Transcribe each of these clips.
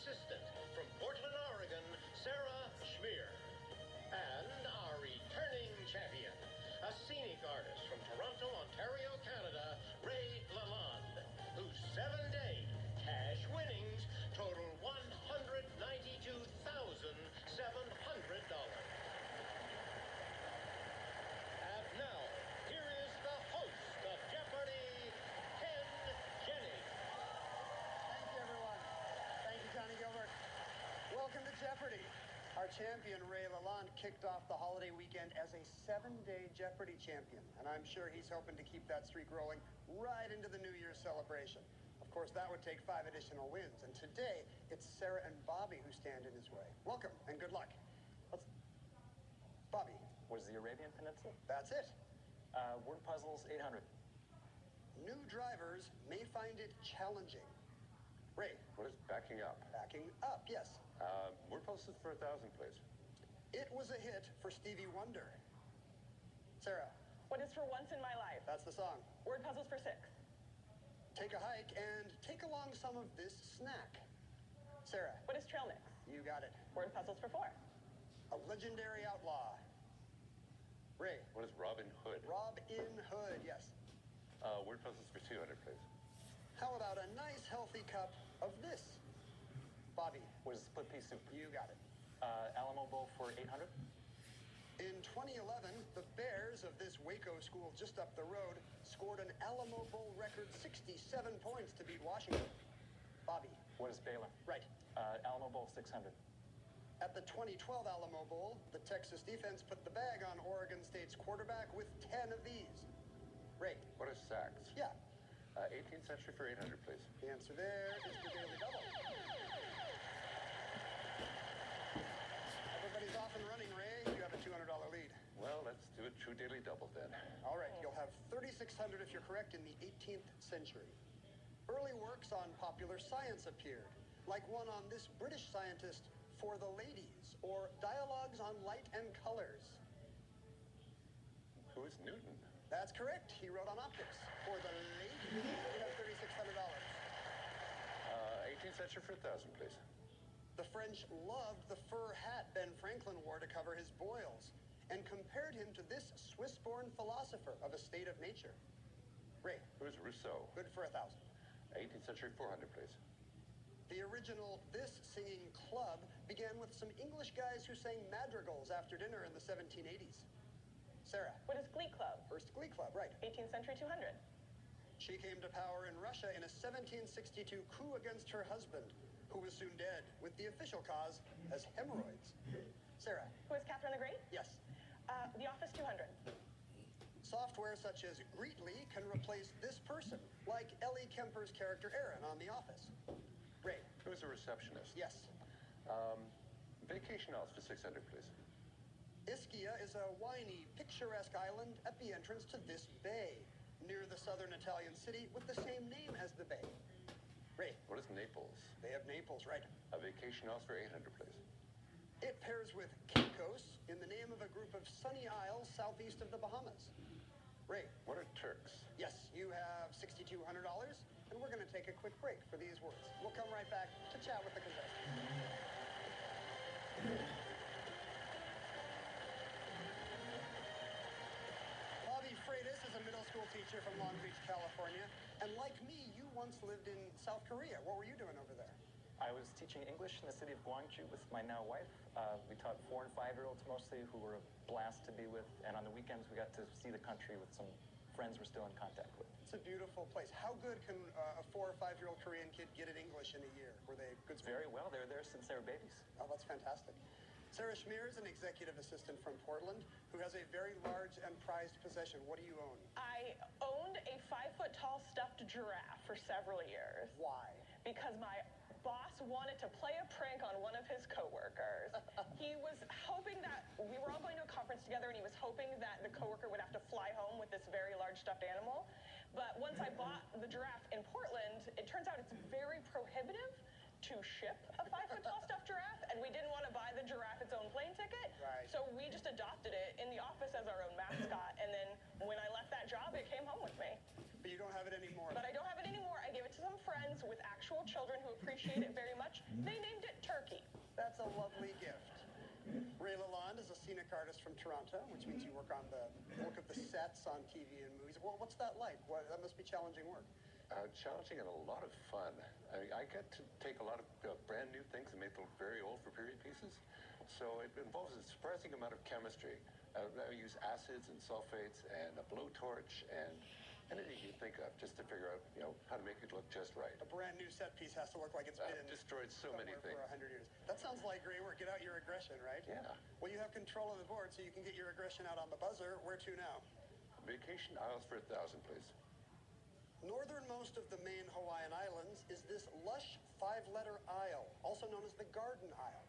assistant from Portland, Oregon, Sarah Schmier. And our returning champion, a scenic artist from Toronto, Ontario, Canada, Ray Lalonde, whose 7-day cash winnings total $192,700. And now, here is the host of Jeopardy, Ken Jennings. Thank you, everyone. Thank you, Johnny Gilbert. Welcome to Jeopardy! Our champion, Ray Lalonde, kicked off the holiday weekend as a 7-day Jeopardy champion, and I'm sure he's hoping to keep that streak rolling right into the New Year's celebration. Of course, that would take 5 additional wins, and today, it's Sarah and Bobby who stand in his way. Welcome, and good luck. Bobby. What is the Arabian Peninsula? That's it. Word puzzles, 800. New drivers may find it challenging. Ray. What is backing up? Backing up, yes. Word puzzles for 1,000, please. It was a hit for Stevie Wonder. Sarah. What is For Once in My Life? That's the song. Word puzzles for 6. Take a hike and take along some of this snack. Sarah. What is Trail Mix? You got it. Word puzzles for 4. A legendary outlaw. Ray. What is Robin Hood? Robin Hood, yes. Word puzzles for 200, please. How about a nice healthy cup of this? Bobby. What is split pea soup? You got it. Alamo Bowl for 800. In 2011, the Bears of this Waco school just up the road scored an Alamo Bowl record 67 points to beat Washington. Bobby. What is Baylor? Right. Alamo Bowl 600. At the 2012 Alamo Bowl, the Texas defense put the bag on Oregon State's quarterback with 10 of these. Ray. What is sacks? Yeah. 18th century for 800, please. The answer there is the Daily Double. Everybody's off and running, Ray. You have a $200 lead. Well, let's do a true daily double then. All right, you'll have 3,600 if you're correct in the 18th century. Early works on popular science appeared, like one on this British scientist for the ladies, or dialogues on light and colors. Who is Newton? That's correct. He wrote on optics. For the ladies, you have $3,600. 18th century for 1,000, please. The French loved the fur hat Ben Franklin wore to cover his boils, and compared him to this Swiss-born philosopher of a state of nature. Ray. Who is Rousseau? Good for 1,000. 18th century 400, please. The original This Singing Club began with some English guys who sang madrigals after dinner in the 1780s. Sarah. What is Glee Club? First Glee Club, right. 18th century 200. She came to power in Russia in a 1762 coup against her husband, who was soon dead, with the official cause as hemorrhoids. Sarah. Who is Catherine the Great? Yes. The Office 200. Software such as Greetly can replace this person, like Ellie Kemper's character Aaron on The Office. Ray. Who is a receptionist? Yes. Vacation house for 600, please. Ischia is a whiny, picturesque island at the entrance to this bay, near the southern Italian city with the same name as the bay. Ray. What is Naples? They have Naples, right. A vacation house for 800, please. It pairs with Caicos in the name of a group of sunny isles southeast of the Bahamas. Ray. What are Turks? Yes, you have $6,200, and we're going to take a quick break for these words. We'll come right back to chat with the contestants. Bobby Freitas is a middle school teacher from Long Beach, California, and like me, you once lived in South Korea. What were you doing over there? I was teaching English in the city of Gwangju with my now wife. We taught 4- and 5-year-olds mostly, who were a blast to be with. And on the weekends, we got to see the country with some friends we're still in contact with. It's a beautiful place. How good can a 4- or 5-year-old Korean kid get at English in a year? Were they good? Very well. They were there since they were babies. Oh, that's fantastic. Sarah Schmier is an executive assistant from Portland who has a very large and prized possession. What do you own? I owned a 5-foot-tall stuffed giraffe for several years. Why? Because my boss wanted to play a prank on one of his coworkers. He was hoping that we were all going to a conference together, and he was hoping that the coworker would have to fly home with this very large stuffed animal. But once I bought the giraffe in Portland, it turns out it's very prohibitive to ship a 5-foot-tall stuffed giraffe, and we didn't want to buy the giraffe its own plane ticket. Right. So we just adopted it in the office as our own mascot, and then when I left that job, it came home with me. But you don't have it anymore. But I don't have it anymore. I gave it to some friends with actual actual children who appreciate it very much. They named it Turkey. That's a lovely gift. Ray Lalonde is a scenic artist from Toronto, which means you work on the look of the sets on TV and movies. Well, what's that like? That must be challenging work. Challenging and a lot of fun. I get to take a lot of brand new things and make them very old for period pieces. So it involves a surprising amount of chemistry. I use acids and sulfates and a blowtorch and anything you think of just to figure out, how to make it look just right. A brand new set piece has to look like it's I've been destroyed so many somewhere things. for 100 years. That sounds like great work. Get out your aggression, right? Yeah. Well, you have control of the board, so you can get your aggression out on the buzzer. Where to now? Vacation Isles for 1,000, please. Northernmost of the main Hawaiian Islands is this lush 5-letter isle, also known as the Garden Isle.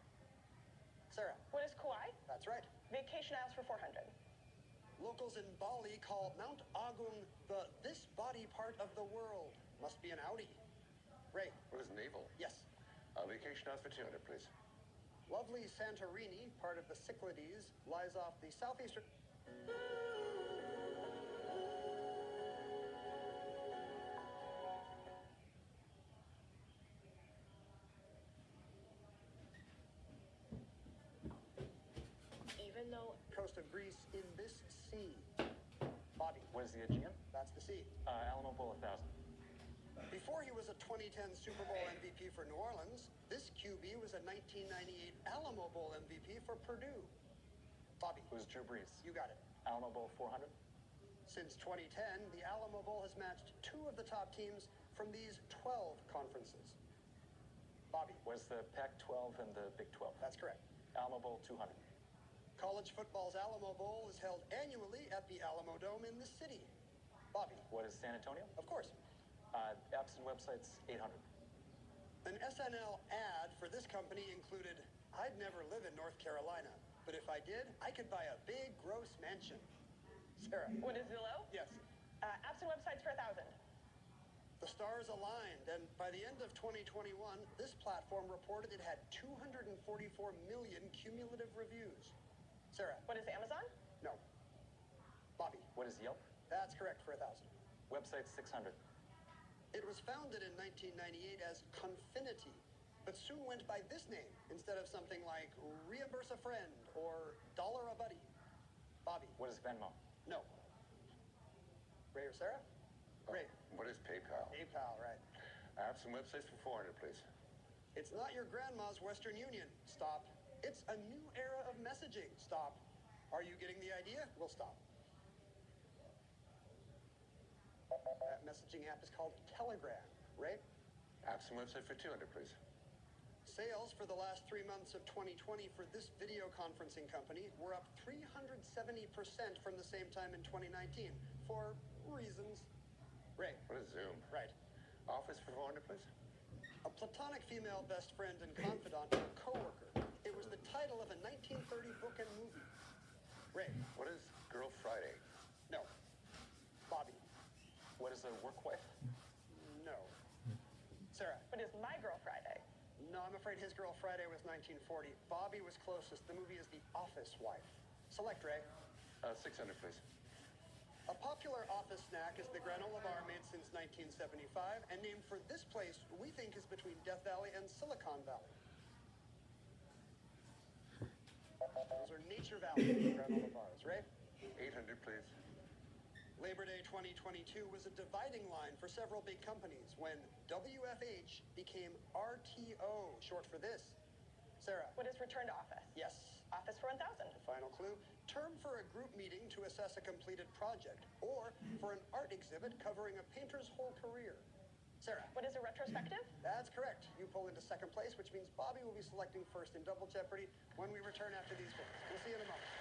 Sarah. What is Kauai? That's right. Vacation Isles for 400. Locals in Bali call Mount Agung the this body part of the world. Must be an Audi. Ray. What is naval? Yes. Vacation Isles for 200, please. Lovely Santorini, part of the Cyclades, lies off the southeastern... Even though coast of Greece in this sea. Bobby. What is the Aegean? That's the sea. Alamo Bowl 1,000. Before he was a 2010 Super Bowl MVP for New Orleans, this QB was a 1998 Alamo Bowl MVP for Purdue. Bobby. It was Drew Brees. You got it. Alamo Bowl 400. Since 2010, the Alamo Bowl has matched 2 of the top teams from these 12 conferences. Bobby. Was the Pac-12 and the Big 12. That's correct. Alamo Bowl 200. College football's Alamo Bowl is held annually at the Alamo Dome in the city. Bobby. What is San Antonio? Of course. Apps and websites 800. An SNL ad for this company included, "I'd never live in North Carolina, but if I did, I could buy a big, gross mansion." Sarah. what is Zillow? Yes. Apps and websites for 1,000. The stars aligned, and by the end of 2021, this platform reported it had 244 million cumulative reviews. Sarah. What is Amazon? No. Bobby. What is Yelp? That's correct for 1,000. Website 600. It was founded in 1998 as Confinity, but soon went by this name instead of something like Reimburse a Friend or Dollar a Buddy. Bobby. What is Venmo? No. Ray or Sarah? Ray. What is PayPal? PayPal, right. Apps and websites for 400, please. It's not your grandma's Western Union. Stop. It's a new era of messaging. Stop. Are you getting the idea? We'll stop. That messaging app is called Telegram, right? Apps and website for 200, please. Sales for the last 3 months of 2020 for this video conferencing company were up 370% from the same time in 2019 for reasons. Ray. What is Zoom? Right. Office for 400, please. A platonic female best friend and confidant or coworker. It was the title of a 1930 book and movie. Ray. What is Girl Friday? No. Bobby. What is a work wife? No. Sarah. What is My Girl Friday? No, I'm afraid his Girl Friday was 1940. Bobby was closest. The movie is The Office Wife. Select, Ray. 600, please. A popular office snack is the granola bar made since 1975 and named for this place we think is between Death Valley and Silicon Valley. Those are Nature Valley granola bars, Ray. 800, please. Labor Day 2022 was a dividing line for several big companies when WFH became RTO, short for this. Sarah. What is Return to Office? Yes. Office for 1,000. Final clue, term for a group meeting to assess a completed project or for an art exhibit covering a painter's whole career. Sarah. What is a retrospective? That's correct. You pull into second place, which means Bobby will be selecting first in Double Jeopardy when we return after these points. We'll see you in a moment.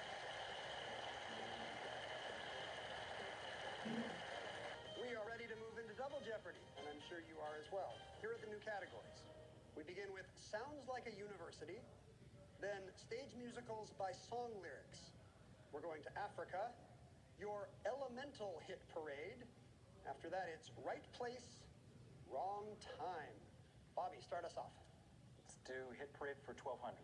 We are ready to move into Double Jeopardy, and I'm sure you are as well. Here are the new categories. We begin with Sounds Like a University, then stage musicals by song lyrics. We're going to Africa, your elemental hit parade. After that, it's Right Place, Wrong Time. Bobby, start us off. Let's do Hit Parade for 1,200.